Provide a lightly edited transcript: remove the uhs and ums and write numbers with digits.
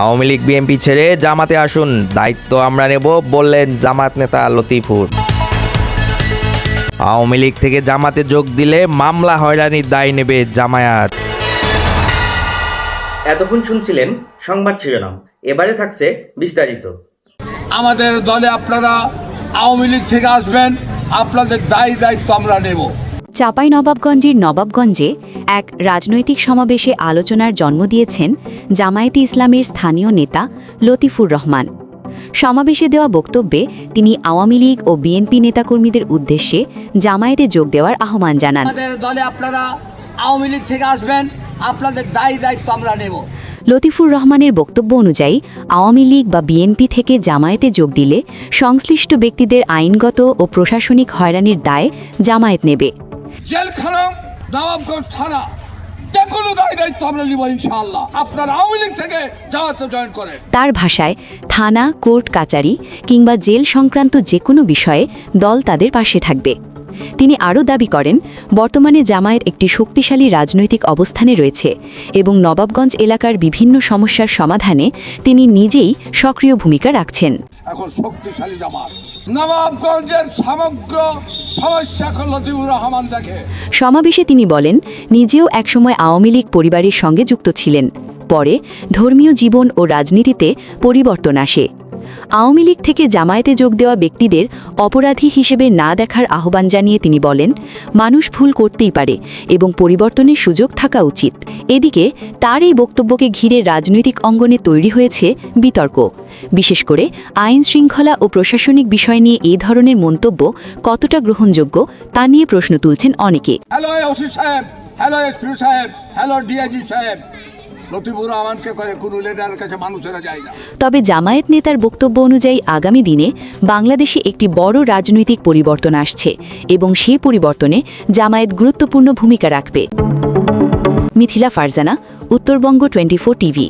Awami League BNP ছেড়ে জামাতে আসুন, দায়িত্ব আমরা নেব, বললেন জামাত নেতা লতিফুর। আওয়ামী লীগ থেকে জামাতে যোগ দিলে মামলা হয়রানির দায় নেবে জামায়াত। এতক্ষণ শুনছিলেন সংবাদ শিরোনাম, এবারে থাকছে বিস্তারিত। আমাদের দলে আপনারা আওয়ামী লীগ থেকে আসবেন, আপনাদের দায়িত্ব আমরা নেব। চাঁপাইনবাবগঞ্জের নবাবগঞ্জে এক রাজনৈতিক সমাবেশে আলোচনার জন্ম দিয়েছেন জামায়াতে ইসলামের স্থানীয় নেতা লতিফুর রহমান। সমাবেশে দেওয়া বক্তব্যে তিনি আওয়ামী লীগ ও বিএনপি নেতাকর্মীদের উদ্দেশ্যে জামায়াতে যোগ দেওয়ার আহ্বান জানান। আমাদের দলে আপনারা আওয়ামী লীগ থেকে আসবেন, আপনাদের দায়িত্ব আমরা নেব। লতিফুর রহমানের বক্তব্য অনুযায়ী আওয়ামী লীগ বা বিএনপি থেকে জামায়াতে যোগ দিলে সংশ্লিষ্ট ব্যক্তিদের আইনগত ও প্রশাসনিক হয়রানির দায় জামায়াত নেবে। জেলখানা, নবাবগঞ্জ থানা, যে কোনো দায়িত্ব আমরা নিব ইনশাআল্লাহ। আপনারা আওয়ামী লীগ থেকে জামাতে জয়েন করেন। তার ভাষায় থানা, কোর্ট কাচারি কিংবা জেল সংক্রান্ত যে কোনো বিষয়ে দল তাদের পাশে থাকবে। তিনি আরও দাবি করেন, বর্তমানে জামায়াত একটি শক্তিশালী রাজনৈতিক অবস্থানে রয়েছে এবং নবাবগঞ্জ এলাকার বিভিন্ন সমস্যার সমাধানে তিনি নিজেই সক্রিয় ভূমিকা রাখছেন। এখন শক্তিশালী জামাত নবাবগঞ্জের সমগ্র সমস্যা লতিফুর রহমান দেখে। সমাবেশে তিনি বলেন, নিজেও একসময় আওয়ামী লীগ পরিবারের সঙ্গে যুক্ত ছিলেন। পরে ধর্মীয় জীবন ও রাজনীতিতে পরিবর্তন আসে। আওয়ামী লীগ থেকে জামায়াতে যোগ দেওয়া ব্যক্তিদের অপরাধী হিসেবে না দেখার আহ্বান জানিয়ে তিনি বলেন, মানুষ ভুল করতেই পারে এবং পরিবর্তনের সুযোগ থাকা উচিত। এদিকে তার এই বক্তব্যকে ঘিরে রাজনৈতিক অঙ্গনে তৈরি হয়েছে বিতর্ক। বিশেষ করে আইন শৃঙ্খলা ও প্রশাসনিক বিষয় নিয়ে এই ধরনের মন্তব্য কতটা গ্রহণযোগ্য তা নিয়ে প্রশ্ন তুলছেন অনেকে। হ্যালো ওসি সাহেব, হ্যালো এসপি সাহেব, হ্যালো ডিআইজি সাহেব, লতিফুর রহমানকে করে কোনো লিডারের কাছে মানুষেরা যায় না। তবে জামায়াত নেতার বক্তব্য অনুযায়ী আগামী দিনে বাংলাদেশে একটি বড় রাজনৈতিক পরিবর্তন আসছে এবং সেই পরিবর্তনে জামায়াত গুরুত্বপূর্ণ ভূমিকা রাখবে। মিথিলা ফারজানা, উত্তরবঙ্গ 24 টিভি।